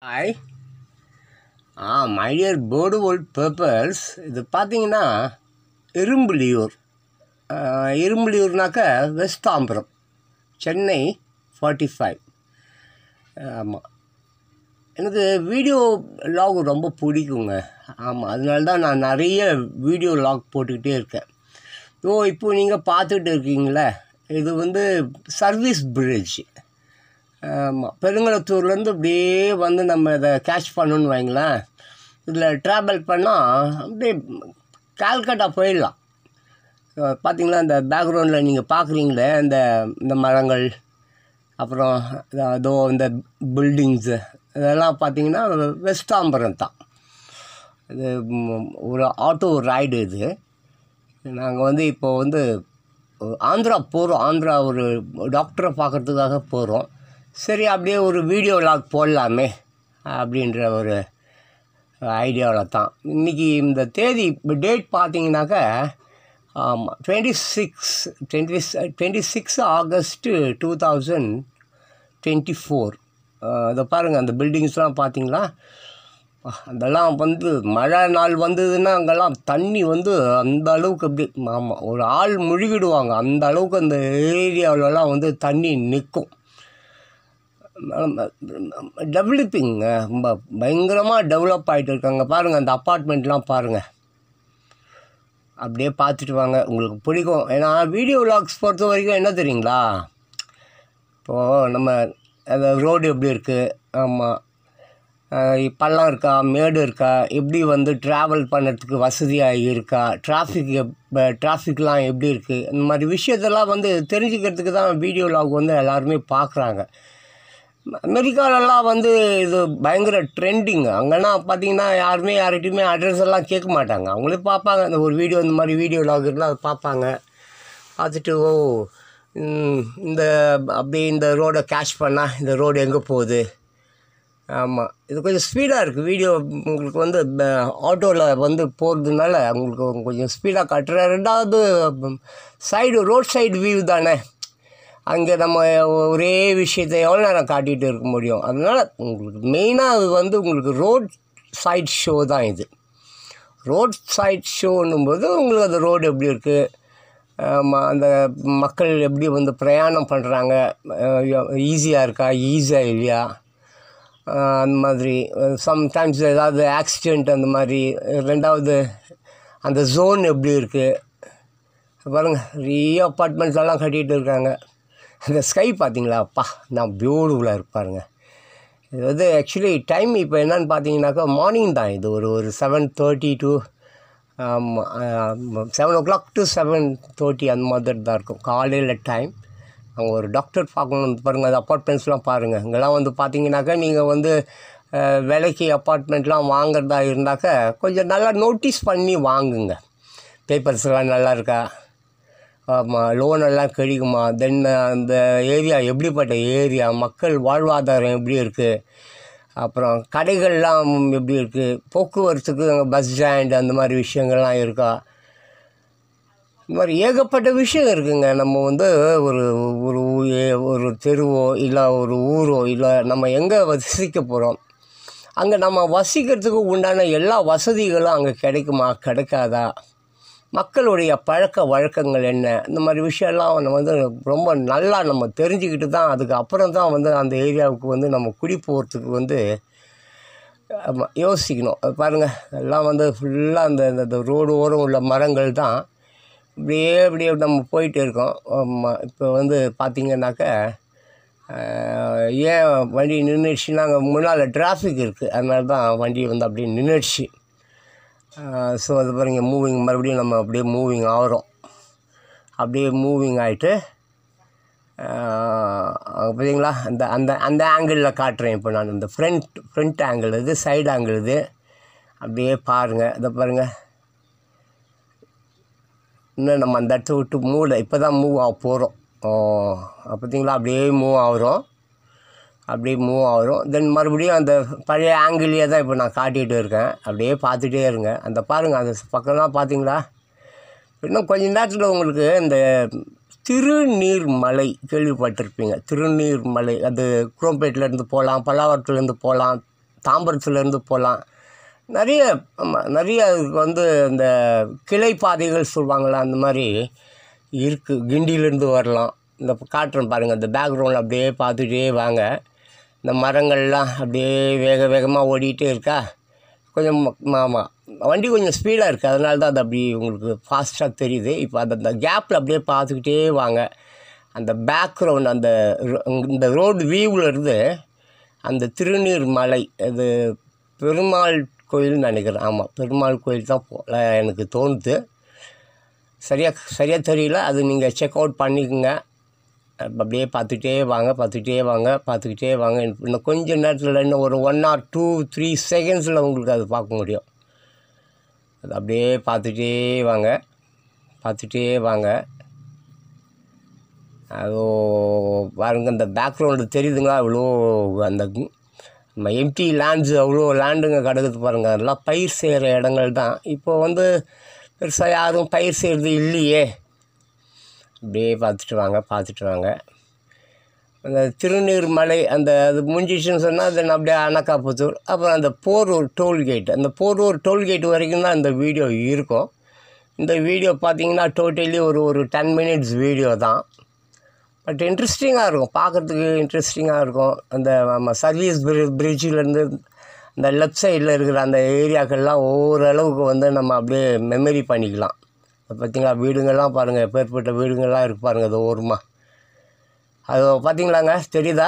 Hi, my dear Boardwood Purples. இது பார்த்தீங்கன்னா Irumbuliyur. இரும்புலியூர்னாக்க west Tambaram, Chennai 45. ஆமாம், எனக்கு வீடியோ லாக் ரொம்ப பிடிக்குங்க. ஆமாம், அதனால தான் நான் நிறைய வீடியோ லாக் போட்டுக்கிட்டே இருக்கேன். இப்போ நீங்கள் பார்த்துட்டு இருக்கீங்களே, இது சர்வீஸ் பிரிட்ஜ். ஆமாம், பெருங்குளத்தூர்லேருந்து அப்படியே நம்ம இதை கேட்ச் பண்ணணுன்னு வைங்களேன். இதில் ட்ராவல் பண்ணால் அப்படியே கால்கட்டா போயிடலாம். பார்த்திங்களா, இந்த பேக்ரவுண்டில் நீங்கள் பார்க்குறீங்களே, இந்த மரங்கள், அப்புறம் அதோ இந்த பில்டிங்ஸு, இதெல்லாம் பார்த்திங்கன்னா வெஸ்ட் தாம்பரம் தான். இது ஒரு ஆட்டோ ரைடு. இது நாங்கள் இப்போது ஆந்திரா போகிறோம். ஆந்திரா ஒரு டாக்டரை பார்க்குறதுக்காக போகிறோம். சரி, அப்படியே ஒரு வீடியோ லாக் போடலாமே அப்படின்ற ஒரு ஐடியாவில் தான். இன்றைக்கி இந்த தேதி டேட் பார்த்தீங்கன்னாக்கா 26 ஆகஸ்ட்டு 2024. அதை பாருங்கள், அந்த பில்டிங்ஸ்லாம் பார்த்தீங்களா, அதெல்லாம் மழை நாள் வந்ததுன்னா அங்கெல்லாம் தண்ணி அந்த அளவுக்கு அப்படி, ஆமாம், ஒரு ஆள் முழுகிடுவாங்க. அந்த அளவுக்கு அந்த ஏரியாவிலலாம் தண்ணி நிற்கும். டெவலப்பிங்க, ரொம்ப பயங்கரமாக டெவலப் ஆகிட்டு இருக்காங்க. பாருங்கள், அந்த அப்பார்ட்மெண்ட்லாம் பாருங்கள், அப்படியே பார்த்துட்டு வாங்க, உங்களுக்கு பிடிக்கும். ஏன்னா வீடியோ வ்ளாக்ஸ் பொறுத்த வரைக்கும் என்ன தெரியுங்களா, இப்போது நம்ம அந்த ரோடு எப்படி இருக்குது, ஆமாம், பள்ளம் இருக்கா, மேடு இருக்கா, எப்படி ட்ராவல் பண்ணுறதுக்கு வசதியாக இருக்கா, டிராஃபிக்லாம் எப்படி இருக்குது, இந்த மாதிரி விஷயத்தெல்லாம் தெரிஞ்சுக்கிறதுக்கு தான் வீடியோ வ்ளாக் எல்லாருமே பார்க்குறாங்க. அமெரிக்காலெல்லாம் இது பயங்கர ட்ரெண்டிங். அங்கன்னா பார்த்தீங்கன்னா யாருமே யார்கிட்டையுமே அட்ரஸ் எல்லாம் கேட்க மாட்டாங்க. அவங்களே பார்ப்பாங்க, இந்த ஒரு வீடியோ, இந்த மாதிரி வீடியோ வ்ளாக் இருந்தால் அதை பார்ப்பாங்க. பார்த்துட்டு அப்படியே இந்த ரோடை கேட்ச் பண்ணால் இந்த ரோடு எங்கே போகுது. ஆமாம், இது கொஞ்சம் ஸ்பீடாக இருக்குது வீடியோ. உங்களுக்கு ஆட்டோவில் போகிறதுனால உங்களுக்கு கொஞ்சம் ஸ்பீடாக காட்டுறேன். ரெண்டாவது ரோட் சைடு வியூ தானே, அங்கே நம்ம ஒரே விஷயத்தை எவ்வளோ நேரம் காட்டிகிட்டு இருக்க முடியும். அதனால் உங்களுக்கு மெயினாக அது உங்களுக்கு ரோட் சைட் ஷோ தான். இது ரோட் சைட் ஷோன்னும்போது உங்களுக்கு அந்த ரோடு எப்படி இருக்குது, அந்த மக்கள் எப்படி பிரயாணம் பண்ணுறாங்க, ஈஸியாக இருக்கா, ஈஸியாக இல்லையா, அந்த மாதிரி சம்டைம்ஸ் ஏதாவது ஆக்சிடெண்ட் அந்த மாதிரி. ரெண்டாவது அந்த ஜோன் எப்படி இருக்குது பாருங்கள், நிறைய அப்பார்ட்மெண்ட்ஸ் எல்லாம் கட்டிகிட்டு இருக்காங்க. அந்த ஸ்கை பார்த்தீங்களா, அப்பா, நான் பியூட்டிஃபுல்லாக இருப்பாருங்க. இது ஆக்சுவலி டைம் இப்போ என்னன்னு பார்த்தீங்கன்னாக்கா மார்னிங் தான். இது ஒரு 7:30 to 7 o'clock to 7:30 அந்த மாதிரி தான் இருக்கும் காலையில் டைம். அவங்க ஒரு டாக்டர் பார்க்கணும் பாருங்கள். அந்த அப்பார்ட்மெண்ட்ஸ்லாம் பாருங்கள். இங்கெல்லாம் பார்த்தீங்கன்னாக்கா நீங்கள் விலைக்கு அப்பார்ட்மெண்ட்லாம் வாங்குறதா இருந்தாக்கா கொஞ்சம் நல்லா நோட்டீஸ் பண்ணி வாங்குங்க. பேப்பர்ஸ்லாம் நல்லா இருக்கா, ஆமாம், லோனெல்லாம் கிடைக்குமா, தென் அந்த ஏரியா எப்படிப்பட்ட ஏரியா, மக்கள் வாழ்வாதாரம் எப்படி இருக்குது, அப்புறம் கடைகள்லாம் எப்படி இருக்குது, போக்குவரத்துக்கு அங்கே பஸ் ஸ்டாண்ட் அந்த மாதிரி விஷயங்கள்லாம் இருக்கா. இந்த மாதிரி ஏகப்பட்ட விஷயம் இருக்குங்க. நம்ம ஒரு ஒரு ஒரு தெருவோ இல்லை ஒரு ஊரோ இல்லை நம்ம எங்கே வசிக்க போகிறோம், அங்கே நம்ம வசிக்கிறதுக்கு உண்டான எல்லா வசதிகளும் அங்கே கிடைக்குமா, கிடைக்காதா, மக்களுடைய பழக்க வழக்கங்கள் என்ன, இந்த மாதிரி விஷயம்லாம் நம்ம ரொம்ப நல்லா நம்ம தெரிஞ்சுக்கிட்டு தான் அதுக்கு அப்புறம் தான் அந்த ஏரியாவுக்கு நம்ம குடி போகிறதுக்கு யோசிக்கணும். அது பாருங்கள், எல்லாம் ஃபுல்லாக அந்த ரோடு ஓரம் உள்ள மரங்கள் தான். இப்படியே நம்ம போயிட்டு இருக்கோம். ஆமாம், இப்போ பார்த்திங்கனாக்கா ஏன் வண்டி நின்றுடுச்சுன்னா அங்கே முன்னால் டிராஃபிக் இருக்குது, அதனால தான் வண்டி அப்படியே நின்றுடுச்சு. ஸோ அது பாருங்க, மறுபடியும் நம்ம அப்படியே மூவிங் ஆகிறோம். அப்படியே மூவிங் ஆகிட்டு பார்த்தீங்களா, அந்த ஆங்கிளில் காட்டுறேன் இப்போ நான். இந்த ஃப்ரண்ட் ஆங்கிள் இது, சைடு ஆங்கிள் இது. அப்படியே பாருங்கள், இதை பாருங்கள். இன்னும் நம்ம அந்த இடத்த விட்டு இப்போ தான் மூவ் ஆக போகிறோம். பார்த்தீங்களா, அப்படியே மூவ் ஆகிறோம். தென் மறுபடியும் அந்த பழைய ஆங்கிள்லேயே தான் இப்போ நான் காட்டிகிட்டு இருக்கேன். அப்படியே பார்த்துட்டே இருங்க. அந்த பாருங்கள், அந்த பக்கம்லாம் பார்த்தீங்களா. இன்னும் கொஞ்ச நேரத்தில் உங்களுக்கு இந்த திருநீர்மலை கேள்விப்பட்டிருப்பீங்க. திருநீர்மலை அது குரோம்பேட்டிலேருந்து போகலாம், பல்லாவரத்துலேருந்து போகலாம், தாம்பரத்துலேருந்து போகலாம். நிறைய நிறைய அதுக்கு வந்து இந்த கிளை பாதைகள் சொல்லுவாங்களா, அந்த மாதிரி இருக்குது. கிண்டியிலேருந்து வரலாம். இந்த காட்டுறேன் பாருங்கள், இந்த பேக்ரவுண்டில் அப்படியே பார்த்துட்டே வாங்க. இந்த மரங்கள்லாம் அப்படியே வேகமாக ஓடிக்கிட்டே இருக்கா. கொஞ்சம் ஆமாம், வண்டி கொஞ்சம் ஸ்பீடாக இருக்குது, அதனால தான் அது அப்படி உங்களுக்கு ஃபாஸ்ட்டாக தெரியுது. இப்போ அந்த கேப்பில் அப்படியே பார்த்துக்கிட்டே வாங்க. அந்த பேக்ரவுண்ட் அந்த இந்த ரோடு வியூவிலேருந்து அந்த திருநீர்மலை, அது பெருமாள் கோயில்னு நினைக்கிறேன். ஆமாம், பெருமாள் கோயில் தான் போல எனக்கு தோணுது. சரியாக தெரியல, அது நீங்கள் செக் அவுட் பண்ணிக்கோங்க. அப்படியே பார்த்துக்கிட்டே வாங்க. இன்னும் கொஞ்சம் நேரத்தில், இன்னும் ஒரு 1 or 2, 3 செகண்ட்ஸில் உங்களுக்கு அது பார்க்க முடியும். அது அப்படியே பார்த்துட்டே வாங்க. அதோ பாருங்கள், இந்த பேக்ரவுண்டு தெரியுதுங்களா, அவ்வளோ அந்த நம்ம எம்டி லேண்ட்ஸு, அவ்வளோ லேண்டுங்க கிடக்குது பாருங்கள். அதெல்லாம் பயிர் செய்கிற இடங்கள் தான். இப்போ வந்து பெருசாக யாரும் பயிர் செய்கிறது இல்லையே. அப்படியே பார்த்துட்டு வாங்க. அந்த திருநீர்மலை அந்த அது முடிஞ்சிச்சுன்னு சொன்னால் தென் அப்படியே அனக்காபுத்தூர், அப்புறம் அந்த போரூர் டோல்கேட், அந்த போரூர் டோல்கேட் வரைக்கும் தான் இந்த வீடியோ இருக்கும். இந்த வீடியோ பார்த்தீங்கன்னா டோட்டலி ஒரு 10 minutes வீடியோ தான். பட் இன்ட்ரெஸ்டிங்காக இருக்கும், பார்க்குறதுக்கு இன்ட்ரெஸ்டிங்காக இருக்கும். அந்த நம்ம சர்வீஸ் பிரிட்ஜிலேருந்து அந்த லெஃப்ட் சைடில் இருக்கிற அந்த ஏரியாக்கள்லாம் ஓரளவுக்கு வந்து நம்ம அப்படியே மெமரி பண்ணிக்கலாம். பார்த்திங்களா, வீடுங்கள்லாம் பாருங்கள், எப்பேற்பட்ட வீடுங்கள்லாம் இருக்குது பாருங்கள். அது ஓரமாக அது பார்த்திங்களாங்க, தெரியுதா?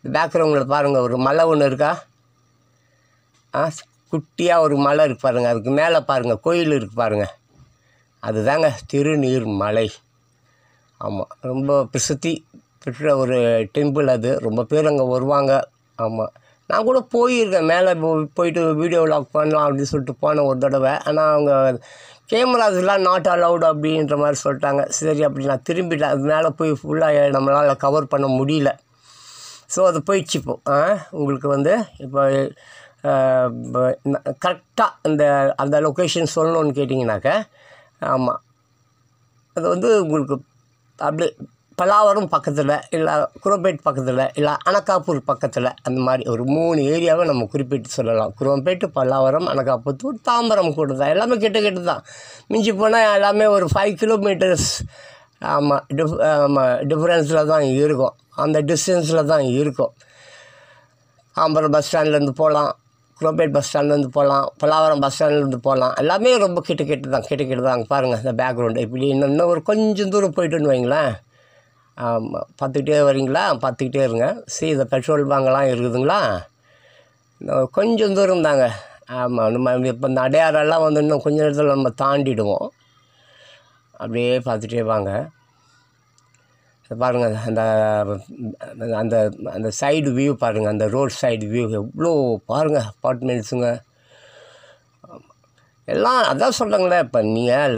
பேக்ரவுண்டில் பாருங்கள், ஒரு மலை ஒன்று இருக்கா. குட்டியாக ஒரு மலை இருக்குது பாருங்கள். அதுக்கு மேலே பாருங்கள், கோயில் இருக்குது பாருங்கள். அதுதாங்க திருநீர்மலை. ஆமாம், ரொம்ப பிரசித்தி பெற்ற ஒரு டெம்பிள் அது. ரொம்ப பேர் அங்கே வருவாங்க. ஆமாம், நான் கூட போயிருக்கேன், மேலே போயிட்டு வீடியோ வ்ளாக் பண்ணலாம் அப்படின்னு சொல்லிட்டு போனேன் ஒரு தடவை. ஆனால் அவங்க கேமராஸ்லாம் நாட் அலவுட் அப்படின்ற மாதிரி சொல்லிட்டாங்க. சரி, அப்படி நான் திரும்பிட்டேன். அது மேலே போய் ஃபுல்லாக நம்மளால் கவர் பண்ண முடியல. ஸோ அது போயிடுச்சு. உங்களுக்கு வந்து இப்போ கரெக்டாக அந்த லொக்கேஷன் சொல்லணுன்னு கேட்டிங்கனாக்க, ஆமாம், அது வந்து உங்களுக்கு அப்படியே பல்லாவரம் பக்கத்தில், இல்லை குரோம்பேட் பக்கத்தில், இல்லை அனக்காப்பூர் பக்கத்தில், அந்த மாதிரி ஒரு 3 ஏரியாவை நம்ம குறிப்பிட்டு சொல்லலாம். குரோம்பேட்டு, பல்லாவரம், அனக்காபுத்தூர், தாம்பரம் கூட தான். எல்லாமே கிட்ட தான். மிஞ்சி போனால் எல்லாமே ஒரு 5 kilometers டிஃப்ரென்ஸில் தான் இருக்கும். அந்த டிஸ்டன்ஸில் தான் இருக்கும். தாம்பரம் பஸ் ஸ்டாண்ட்லேருந்து போகலாம், குரோம்பேட் பஸ் ஸ்டாண்ட்லேருந்து போகலாம், பல்லாவரம் பஸ் ஸ்டாண்ட்லேருந்து போகலாம். எல்லாமே ரொம்ப கிட்ட தான். பாருங்கள், இந்த பேக்ரவுண்டு இப்படி இன்னும் ஒரு கொஞ்சம் தூரம் போய்ட்டுன்னு வைங்களேன். ஆமாம், பார்த்துக்கிட்டே வரீங்களா? பார்த்துக்கிட்டே இருங்க. இந்த பெட்ரோல் பங்கெல்லாம் இருக்குதுங்களா? கொஞ்சம் தூரம் தாங்க. ஆமாம், நம்ம இப்போ இந்த அடையாரெல்லாம் வந்து இன்னும் கொஞ்சம் நேரத்தில் நம்ம தாண்டிடுவோம். அப்படியே பார்த்துட்டே வாங்க. பாருங்கள், அந்த அந்த அந்த சைடு வியூ பாருங்கள், அந்த ரோட் சைடு வியூ எவ்வளோ பாருங்கள், அப்பார்ட்மெண்ட்ஸுங்க எல்லாம். அதான் சொல்கிறாங்களே, இப்போ நீங்கள்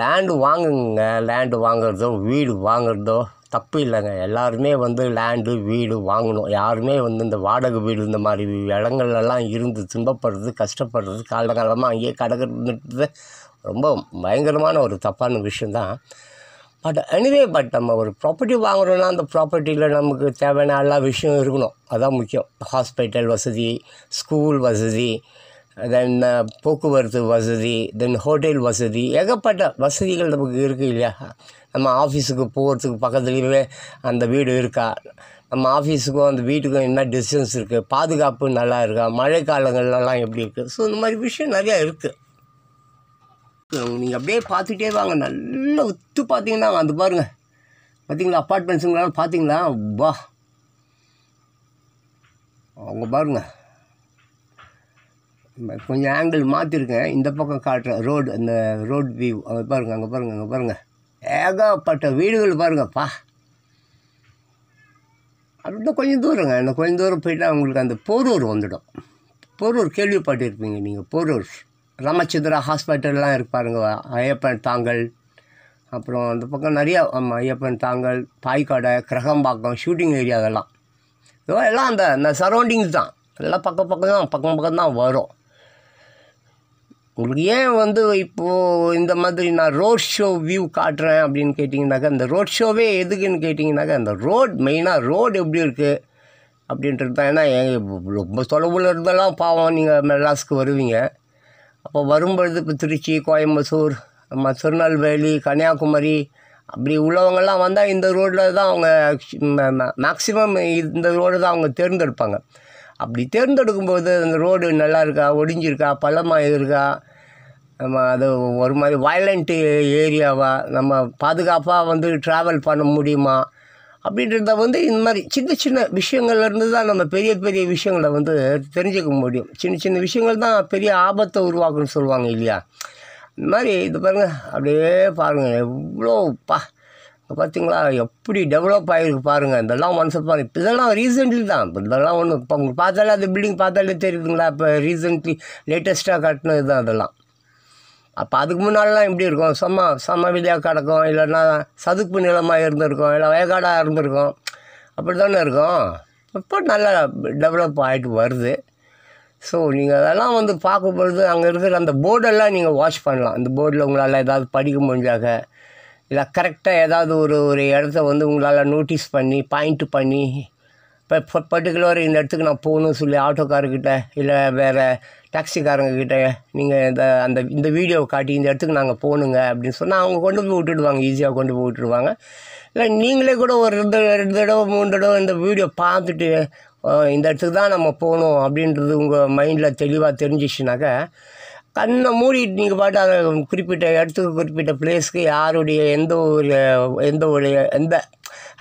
லேண்டு வாங்குறதோ வீடு வாங்குறதோ தப்பு இல்லைங்க. எல்லாருமே வந்து லேண்டு வீடு வாங்கணும். யாருமே வந்து இந்த வாடகை வீடு இந்த மாதிரி இடங்கள்லாம் இருந்து துன்பப்படுறது, கஷ்டப்படுறது, காலகாலமாக அங்கேயே கிடக்கிறது ரொம்ப பயங்கரமான ஒரு தப்பான விஷயந்தான். பட் நம்ம ஒரு ப்ராப்பர்ட்டி வாங்குறோன்னா அந்த ப்ராப்பர்ட்டியில் நமக்கு தேவையான எல்லா விஷயம் இருக்கணும். அதான் முக்கியம். ஹாஸ்பிட்டல் வசதி, ஸ்கூல் வசதி, தென் போக்குவரத்து வசதி, தென் ஹோட்டல் வசதி, ஏகப்பட்ட வசதிகள் நமக்கு இருக்குது இல்லையா? நம்ம ஆஃபீஸுக்கு போகிறதுக்கு பக்கத்துலேயே அந்த வீடு இருக்கா? நம்ம ஆஃபீஸுக்கும் அந்த வீட்டுக்கும் என்ன டிஸ்டன்ஸ் இருக்குது? பாதுகாப்பு நல்லா இருக்கா? மழை காலங்கள்லாம் எப்படி இருக்குது? ஸோ இந்த மாதிரி விஷயம் நிறையா இருக்குது. நீங்கள் அப்படியே பார்த்துட்டே வாங்க. நல்லா உத்து பார்த்தீங்கன்னா அது பாருங்கள், பார்த்தீங்களா அப்பார்ட்மெண்ட்ஸுங்களாம் பார்த்தீங்களா? வா, அவங்க பாருங்கள். கொஞ்சம் ஆங்கிள் மாற்றிருக்கேன், இந்த பக்கம் காட்டுறேன் ரோடு, அந்த ரோடு வியூ. அங்கே பாருங்கள், ஏகப்பட்ட வீடுகள் பாருங்கப்பா. அப்படின்னா கொஞ்சம் தூரங்க, இன்னும் கொஞ்சம் தூரம் போயிட்டால் உங்களுக்கு அந்த போரூர் வந்துடும். போரூர் கேள்விப்பட்டிருப்பீங்க நீங்கள். போரூர் ராமச்சந்திரா ஹாஸ்பிட்டல்லாம் இருக்கு பாருங்க, ஐயப்பன் தாங்கல், அப்புறம் அந்த பக்கம் நிறையா. ஆமாம், ஐயப்பன் தாங்கல், பாய்க்காடை, கிரகம்பாக்கம், ஷூட்டிங் ஏரியா, அதெல்லாம் எல்லாம் அந்த சரௌண்டிங்ஸ் தான். எல்லாம் பக்கம் தான் வரும். உங்களுக்கு ஏன் வந்து இப்போது இந்த மாதிரி நான் ரோட் ஷோ வியூ காட்டுறேன் அப்படின்னு கேட்டிங்கனாக்கா, இந்த ரோட் ஷோவே எதுக்குன்னு கேட்டிங்கனாக்கா, அந்த மெயினாக ரோடு எப்படி இருக்குது, அப்படின்றது தான். ஏன்னா ரொம்ப தொலைவில் இருந்தெல்லாம் பாவம் நீங்கள் மெட்ராஸ்க்கு வருவீங்க. அப்போ வரும்பொழுது இப்போ திருச்சி, கோயம்புத்தூர், திருநெல்வேலி, கன்னியாகுமரி அப்படி உள்ளவங்கெல்லாம் வந்தால் இந்த ரோட்டில் தான் அவங்க மேக்ஸிமம் இந்த ரோடு தான் அவங்க தேர்ந்தெடுப்பாங்க. அப்படி தேர்ந்தெடுக்கும்போது அந்த ரோடு நல்லா இருக்கா, ஒடிஞ்சிருக்கா, பள்ளமாக இருக்கா, நம்ம அது ஒரு மாதிரி வயலண்ட்டு ஏரியாவா, நம்ம பாதுகாப்பாக வந்து ட்ராவல் பண்ண முடியுமா அப்படின்றத வந்து இந்த மாதிரி சின்ன சின்ன விஷயங்கள்லேருந்து தான் நம்ம பெரிய பெரிய விஷயங்களை வந்து தெரிஞ்சுக்க முடியும். சின்ன சின்ன விஷயங்கள் தான் பெரிய ஆபத்தை உருவாக்குன்னு சொல்லுவாங்க இல்லையா? இந்த மாதிரி இது பாருங்கள், அப்படியே பாருங்கள் எவ்வளோ பார்த்தீங்களா எப்படி டெவலப் ஆகிருக்கு பாருங்கள். இதெல்லாம் ஒன்ஸ் பாருங்கள். இப்போ இதெல்லாம் ரீசெண்ட்லி தான். இப்போ இதெல்லாம் ஒன்று இப்போ உங்களுக்கு பார்த்தாலே அந்த பில்டிங் பார்த்தாலே தெரியுதுங்களா? இப்போ ரீசெண்ட்லி லேட்டஸ்ட்டாக கட்டினது தான் அதெல்லாம். அப்போ அதுக்கு முன்னாடிலாம் எப்படி இருக்கும்? சமவெளியாக கிடக்கும், இல்லைன்னா சதுப்பு நிலமாக இருந்திருக்கும், இல்லை வயக்காடாக இருந்திருக்கும், அப்படி தானே இருக்கும். இப்போ நல்லா டெவலப் ஆகிட்டு வருது. ஸோ நீங்கள் அதெல்லாம் வந்து பார்க்கும்பொழுது அங்கே இருக்கிற அந்த போர்டெல்லாம் நீங்கள் வாட்ச் பண்ணலாம். அந்த போர்டில் உங்களால் ஏதாவது படிக்க முடிஞ்சாக, இல்லை கரெக்டாக ஏதாவது ஒரு இடத்த வந்து உங்களால் நோட்டீஸ் பண்ணி பாயிண்ட்டு பண்ணி இப்போ பர்டிகுலர் இந்த இடத்துக்கு நான் போகணும்னு சொல்லி ஆட்டோக்காரர்கிட்ட இல்லை வேறு டாக்ஸிக்காரங்கக்கிட்ட நீங்கள் இந்த வீடியோவை காட்டி இந்த இடத்துக்கு நாங்கள் போகணுங்க அப்படின்னு சொன்னால் அவங்க கொண்டு போய் விட்டுடுவாங்க, ஈஸியாக கொண்டு போய் விட்டுடுவாங்க. இல்லை நீங்களே கூட ஒரு 2 தடவை 3 தடவை இந்த வீடியோ பார்த்துட்டு இந்த இடத்துக்கு தான் நம்ம போகணும் அப்படின்றது உங்கள் மைண்டில் தெளிவாக தெரிஞ்சிச்சுனாக்கா கண்ணை மூடிட்டு நீங்கள் பாட்டு அதை குறிப்பிட்ட இடத்துக்கு குறிப்பிட்ட பிளேஸ்க்கு யாருடைய எந்த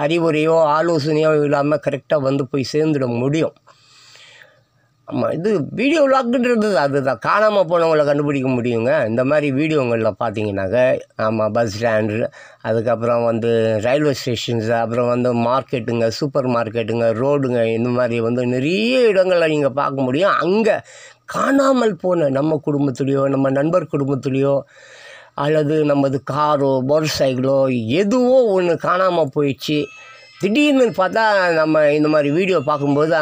அறிவுரையோ ஆலோசனையோ இல்லாமல் கரெக்டாக வந்து போய் சேர்ந்துட முடியும். ஆமாம், இது வீடியோ விளாக்குன்றது அதுதான். காணாமல் போனவங்களை கண்டுபிடிக்க முடியுங்க இந்த மாதிரி வீடியோங்களில் பார்த்தீங்கன்னாக்க. ஆமாம், பஸ் ஸ்டாண்டு, அதுக்கப்புறம் வந்து ரயில்வே ஸ்டேஷன்ஸு, அப்புறம் வந்து மார்க்கெட்டுங்க, சூப்பர் மார்க்கெட்டுங்க, ரோடுங்க, இந்த மாதிரி வந்து நிறைய இடங்களில் நீங்கள் பார்க்க முடியும். அங்கே காணாமல் போன நம்ம குடும்பத்துலேயோ நம்ம நண்பர் குடும்பத்துலேயோ அல்லது நமது காரோ மோட்டர் சைக்கிளோ எதுவோ ஒன்று காணாமல் போயிடுச்சு. திடீர்னு பார்த்தா நம்ம இந்த மாதிரி வீடியோ பார்க்கும்போது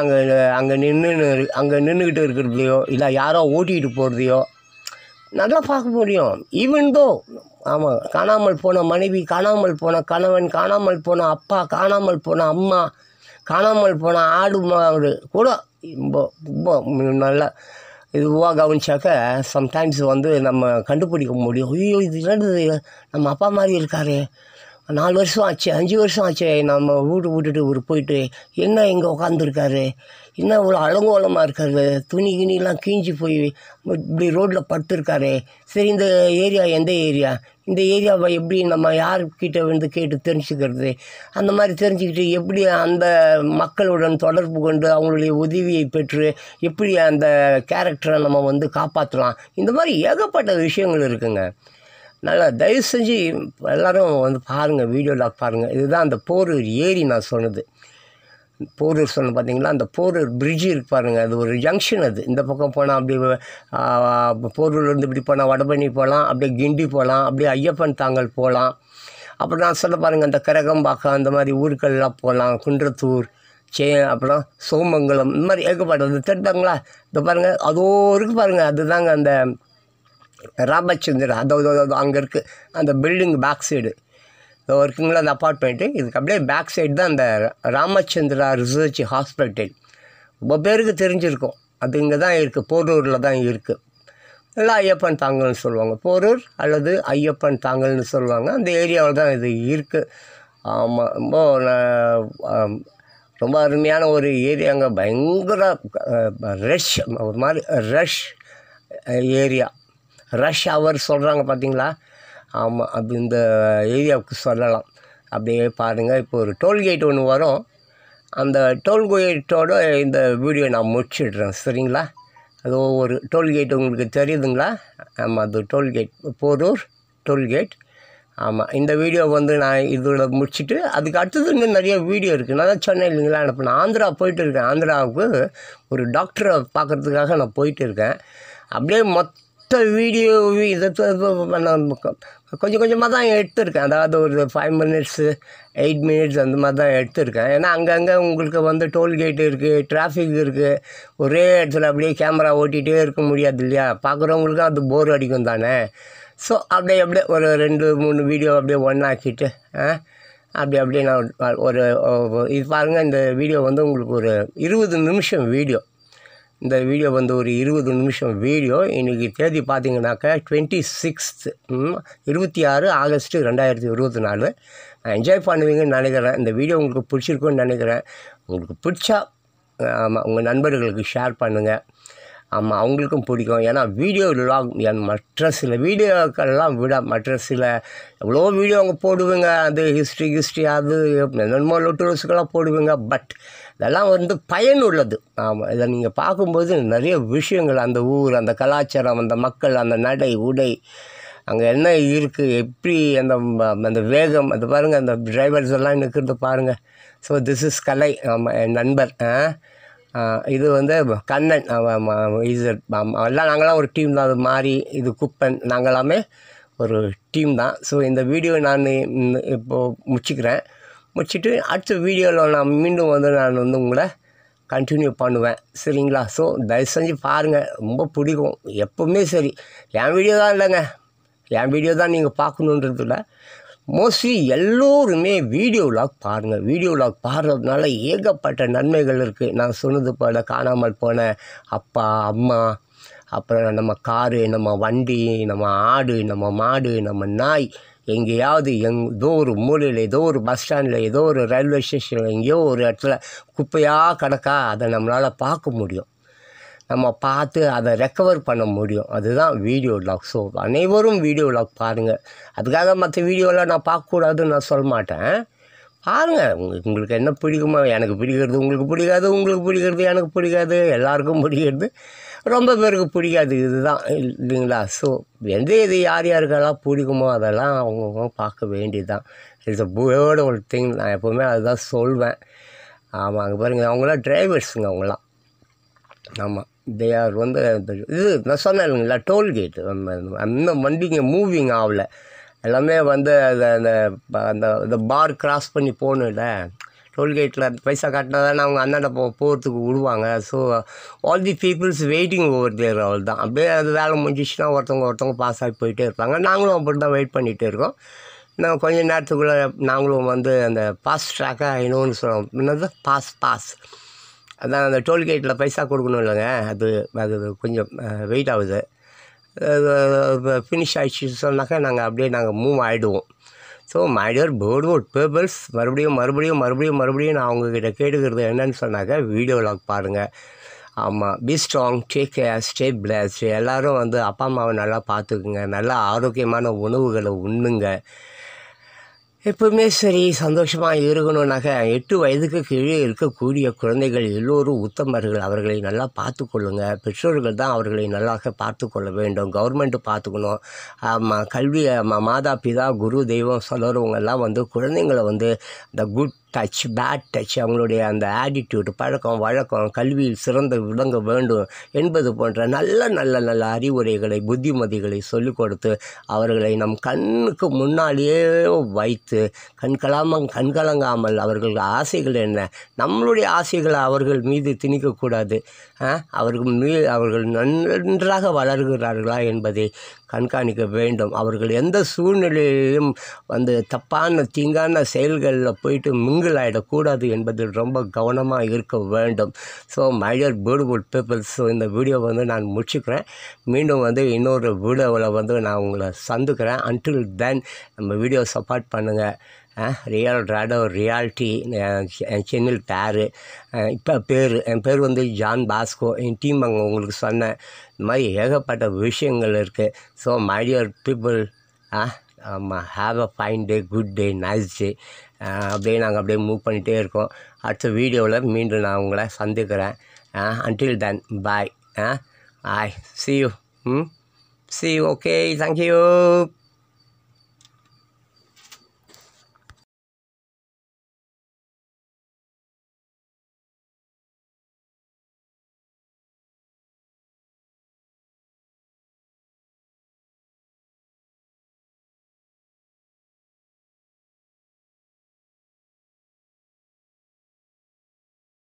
அங்கே நின்றுக்கிட்டு இருக்கிறதையோ இல்லை யாரோ ஓட்டிகிட்டு போகிறதையோ நல்லா பார்க்க முடியும். ஈவன் தோ ஆமாம், காணாமல் போன மனைவி, காணாமல் போன கணவன், காணாமல் போன அப்பா, காணாமல் போன அம்மா, காணாமல் போன ஆடு மாடு கூட ரொம்ப நல்லா இதுவாக கவனிச்சாக்க சம்டைம்ஸ் வந்து நம்ம கண்டுபிடிக்க முடியும். ஐயோ, இது என்னது, நம்ம அப்பா மாதிரி இருக்காரு, 4 வருஷம் ஆச்சு, 5 வருஷம் ஆச்சு நம்ம விட்டுட்டு இவர் போயிட்டு, என்ன இங்கே உட்காந்துருக்காரு, என்ன இவ்வளோ அலங்கோலமாக இருக்காரு, துணி கிணிலாம் கிழிஞ்சி போய் இப்படி ரோட்டில் படுத்துருக்காரு. சரி, இந்த ஏரியா எந்த ஏரியா, இந்த ஏரியாவை எப்படி நம்ம யார்கிட்ட வந்து கேட்டு தெரிஞ்சுக்கிறது, அந்த மாதிரி தெரிஞ்சுக்கிட்டு எப்படி அந்த மக்களுடன் தொடர்பு கொண்டு அவங்களுடைய உதவியை பெற்று எப்படி அந்த கேரக்டரை நம்ம வந்து காப்பாற்றலாம். இந்த மாதிரி ஏகப்பட்ட விஷயங்கள் இருக்குங்க. நல்லா தயவு செஞ்சு எல்லோரும் வந்து பாருங்கள், வீடியோவில் பாருங்கள். இதுதான் அந்த போரூர் ஏரி நான் சொன்னது. போரூர் சொன்ன பார்த்தீங்களா, அந்த போரூர் பிரிட்ஜு இருக்கு பாருங்கள், அது ஒரு ஜங்ஷன். அது இந்த பக்கம் போனால் அப்படி போரூர்லேருந்து இப்படி போனால் வடபழனி போகலாம், அப்படியே கிண்டி போகலாம், அப்படியே ஐயப்பன் தாங்கல் போகலாம். அப்புறம் நான் சொல்ல பாருங்கள், அந்த கரகம்பாக்கம் அந்த மாதிரி ஊருக்கள்லாம் போகலாம், குன்றத்தூர், அப்புறம் சோமங்கலம், இந்த மாதிரி ஏகப்பட்டது தெரிஞ்சாங்களா. இந்த பாருங்கள், அதோ இருக்குது பாருங்கள், அதுதாங்க அந்த ராமச்சந்திரா. அதாவது அங்கே இருக்குது அந்த பில்டிங் பேக் சைடு இருக்குங்களா அந்த அப்பார்ட்மெண்ட்டு. இதுக்கு அப்படியே பேக் சைடு தான் அந்த ராமச்சந்திரா ரிசர்ச் ஹாஸ்பிட்டல். ரொம்ப பேருக்கு தெரிஞ்சிருக்கும். அது இங்கே தான் இருக்குது, போரூரில் தான் இருக்குது. எல்லாம் ஐயப்பன் தாங்கல்னு சொல்லுவாங்க, போரூர் அல்லது ஐயப்பன் தாங்கல்னு சொல்லுவாங்க. அந்த ஏரியாவில் தான் இது இருக்குது. ஆமாம், ரொம்ப அருமையான ஒரு ஏரியாங்க. பயங்கர ரஷ், ஒரு மாதிரி ரஷ் ஏரியா, ரஷ் ஹவர் சொல்கிறாங்க பார்த்தீங்களா. ஆமாம், அது இந்த ஏரியாவுக்கு சொல்லலாம். அப்படியே பாருங்கள், இப்போ ஒரு டோல்கேட் ஒன்று வரும். அந்த டோல்கேட்டோட இந்த வீடியோ நான் முடிச்சிடுறேன், சரிங்களா. அது ஒரு டோல்கேட் உங்களுக்கு தெரியுதுங்களா? ஆமாம், அது டோல்கேட், போரூர் டோல்கேட். ஆமாம், இந்த வீடியோ வந்து நான் இதோட முடிச்சுட்டு அதுக்கு அடுத்தது இன்னும் நிறைய வீடியோ இருக்குது. நான் தான் சொன்னேன் இல்லைங்களா, இப்போ நான் ஆந்திரா போயிட்டு இருக்கேன். ஆந்திராவுக்கு ஒரு டாக்டரை பார்க்குறதுக்காக நான் போயிட்டு இருக்கேன். அப்படியே மொத்த வீடியோ இதை கொஞ்சம் கொஞ்சமாக தான் எடுத்திருக்கேன். அதாவது ஒரு 5 மினிட்ஸு 8 மினிட்ஸ் அந்த மாதிரி தான் எடுத்திருக்கேன். ஏன்னா அங்கங்கே உங்களுக்கு வந்து டோல்கேட் இருக்குது, டிராஃபிக் இருக்குது. ஒரே இடத்துல அப்படியே கேமரா ஓட்டிகிட்டே இருக்க முடியாது இல்லையா, பார்க்குறவங்களுக்கும் அது போர் அடிக்கும் தானே. ஸோ அப்படியே ஒரு 2-3 வீடியோ அப்படியே ஒன்றாக்கிட்டு அப்படியே நான் ஒரு இது பாருங்கள், இந்த வீடியோ வந்து உங்களுக்கு ஒரு 20 நிமிஷம் வீடியோ. இந்த வீடியோ வந்து ஒரு 20 நிமிஷம் வீடியோ. இன்றைக்கி தேதி பார்த்தீங்கன்னாக்கா 26 ஆகஸ்ட் 2024. நான் என்ஜாய் பண்ணுவீங்கன்னு நினைக்கிறேன். இந்த வீடியோ உங்களுக்கு பிடிச்சிருக்குன்னு நினைக்கிறேன். உங்களுக்கு பிடிச்சா ஆமாம் உங்கள் நண்பர்களுக்கு ஷேர் பண்ணுங்கள். ஆமாம், அவங்களுக்கும் பிடிக்கும். ஏன்னா வீடியோ லாக் மற்ற சில வீடியோக்கள்லாம் விட மற்ற சில எவ்வளோ வீடியோ அவங்க போடுவீங்க. அது ஹிஸ்ட்ரி அது என்னென்னமோ லொட்டுரோஸுக்கெல்லாம் போடுவீங்க. பட் இதெல்லாம் வந்து பயனுள்ளது. ஆமாம், இதை நீங்கள் பார்க்கும்போது நிறைய விஷயங்கள், அந்த ஊர், அந்த கலாச்சாரம், அந்த மக்கள், அந்த நடை உடை, அங்கே என்ன இருக்குது, எப்படி அந்த வேகம், அது பாருங்கள், அந்த டிரைவர்ஸ் எல்லாம் நிற்கிறது பாருங்கள். ஸோ திஸ் இஸ் கலை. ஆமாம், என் நண்பர். இது வந்து கண்ணன். எல்லாம் நாங்களாம் ஒரு டீம் தான். அது மாதிரி இது குப்பன், நாங்களாமே ஒரு டீம் தான். ஸோ இந்த வீடியோ நான் இப்போது முடிச்சுட்டு அடுத்த வீடியோவில் நான் மீண்டும் வந்து நான் வந்து உங்களை கண்டினியூ பண்ணுவேன். சரிங்களா? ஸோ தயவு செஞ்சு பாருங்கள், ரொம்ப பிடிக்கும். எப்போவுமே சரி, என் வீடியோ தான் இல்லைங்க, என் வீடியோ தான் நீங்கள் பார்க்கணுன்றது இல்லை. மோஸ்ட்லி எல்லோருமே வீடியோ வ்ளாக் பாருங்கள். வீடியோ வ்ளாக் பாடுறதுனால ஏகப்பட்ட நன்மைகள் இருக்குது. நான் சொன்னது போல் காணாமல் போன அப்பா அம்மா, அப்புறம் நம்ம காரு, நம்ம வண்டி, நம்ம ஆடு, நம்ம மாடு, நம்ம நாய், எங்கேயாவது ஏதோ ஒரு மூலையில், ஏதோ ஒரு பஸ் ஸ்டாண்டில், ஏதோ ஒரு ரயில்வே ஸ்டேஷனில், எங்கேயோ ஒரு இடத்துல குப்பையாக கிடக்கா, அதை நம்மளால் பார்க்க முடியும். நம்ம பார்த்து அதை ரெக்கவர் பண்ண முடியும். அதுதான் வீடியோ வ்ளாக். ஸோ அனைவரும் வீடியோ வ்ளாக் பாருங்கள். அதுக்காக மற்ற வீடியோவில் நான் பார்க்கக்கூடாதுன்னு நான் சொல்ல மாட்டேன். பாருங்கள், உங்களுக்கு என்ன பிடிக்குமோ. எனக்கு பிடிக்கிறது உங்களுக்கு பிடிக்காது, உங்களுக்கு பிடிக்கிறது எனக்கு பிடிக்காது, எல்லாருக்கும் பிடிக்கிறது ரொம்ப பேருக்கு பிடிக்காது. இதுதான் இல்லைங்களா? ஸோ இது யார் யாருக்கெல்லாம் பிடிக்குமோ அதெல்லாம் அவங்கவுங்க பார்க்க வேண்டியது தான். இட்ஸ் அ பேர்டு ஒரு திங். நான் எப்போவுமே அதுதான் சொல்வேன். ஆமாம், அங்கே பாருங்கள், அவங்களாம் டிரைவர்ஸுங்க. அவங்களாம் ஆமாம், தே ஆர் வந்து இது நான் சொன்னேன் இல்லைங்களா, டோல்கேட்டு. இன்னும் வண்டிங்க மூவிங் ஆகலை. எல்லாமே வந்து அந்த பார் கிராஸ் பண்ணி போகணும்ல, டோல்கேட்டில் அந்த பைசா காட்டினா தானே அவங்க அந்தாண்ட போகிறதுக்கு விடுவாங்க. So all the peoples waiting over there. அவள் தான் அப்படியே அது வேலை முடிஞ்சிச்சுன்னா ஒருத்தவங்க பாஸ் ஆகி போயிட்டே இருப்பாங்க. நாங்களும் அப்படி தான் வெயிட் பண்ணிகிட்டே இருக்கோம். இன்னும் கொஞ்சம் நேரத்துக்குள்ளே நாங்களும் வந்து அந்த பாஸ் ட்ராக்காக இன்னொன்று சொல்லுவோம். என்னது பாஸ் அதான் அந்த டோல்கேட்டில் பைசா கொடுக்கணும் இல்லைங்க, அது கொஞ்சம் வெயிட் ஆகுது. ஃபினிஷ் ஆகிடுச்சு சொன்னாக்கா நாங்கள் மூவ் ஆகிடுவோம். ஸோ மை டியர் போர்ட்வுட் பீப்பிள்ஸ், மறுபடியும் நான் அவங்கக்கிட்ட கேட்டுக்கிறது என்னன்னு சொன்னாக்கா, வீடியோ வ்ளாக் பாருங்கள். ஆமாம், be strong, take care, stay blessed. எல்லோரும் வந்து அப்பா அம்மாவை நல்லா பார்த்துக்குங்க, நல்லா ஆரோக்கியமான உணவுகளை உண்ணுங்க. எப்பவுமே சரி சந்தோஷமாக இருக்கணுன்னாக்க 8 வயதுக்கு கீழே இருக்கக்கூடிய குழந்தைகள் எல்லோரும் உத்தமர்கள். அவர்களை நல்லா பார்த்து கொள்ளுங்கள். பெற்றோர்கள் தான் அவர்களை நல்லாக பார்த்து கொள்ள வேண்டும். கவர்மெண்ட்டு பார்த்துக்கணும். கல்வி மாதா பிதா குரு தெய்வம் சொல்கிறவங்கெல்லாம் வந்து குழந்தைங்களை வந்து இந்த குட் டச் பேட் டச், அவங்களுடைய அந்த ஆட்டிடியூட், பழக்கம் வழக்கம், கல்வியில் சிறந்து விளங்க வேண்டும் என்பது போன்ற நல்ல அறிவுரைகளை, புத்திமதிகளை சொல்லிக் கொடுத்து அவர்களை நம் கண்ணுக்கு முன்னாலேயே வைத்து கண்கலங்காமல் அவர்கள் ஆசைகள் என்ன, நம்மளுடைய ஆசைகளை அவர்கள் மீது திணிக்கக்கூடாது. அவர்கள் நன்றாக வளர்கிறார்களா என்பதை கண்காணிக்க வேண்டும். அவர்கள் எந்த சூழ்நிலையிலும் வந்து தப்பான தீங்கான செயல்களில் போயிட்டு மிங்கிள் ஆகிடக்கூடாது என்பதில் ரொம்ப கவனமாக இருக்க வேண்டும். So my dear beautiful peoples, so இந்த வீடியோ வந்து நான் முடிச்சுக்கிறேன். மீண்டும் வந்து இன்னொரு வீடியோவில் வந்து நான் உங்களை சந்திக்கிறேன். அன்டில் தென் நம்ம வீடியோ சப்போர்ட் பண்ணுங்கள். ரியல் ராடோ ரியாலிட்டி என் சேனல் பேர். இப்போ என் பேர் வந்து ஜான் பாஸ்கோ. என் டீம் அங்கே உங்களுக்கு சொன்னேன். இந்த மாதிரி ஏகப்பட்ட விஷயங்கள் இருக்குது. So my dear people, have a fine day, good day, nice day. நாங்கள் மூவ் பண்ணிகிட்டே இருக்கோம். அடுத்த வீடியோவில் மீண்டும் நான் உங்களை சந்திக்கிறேன். Until then bye. see you. Okay, thank you.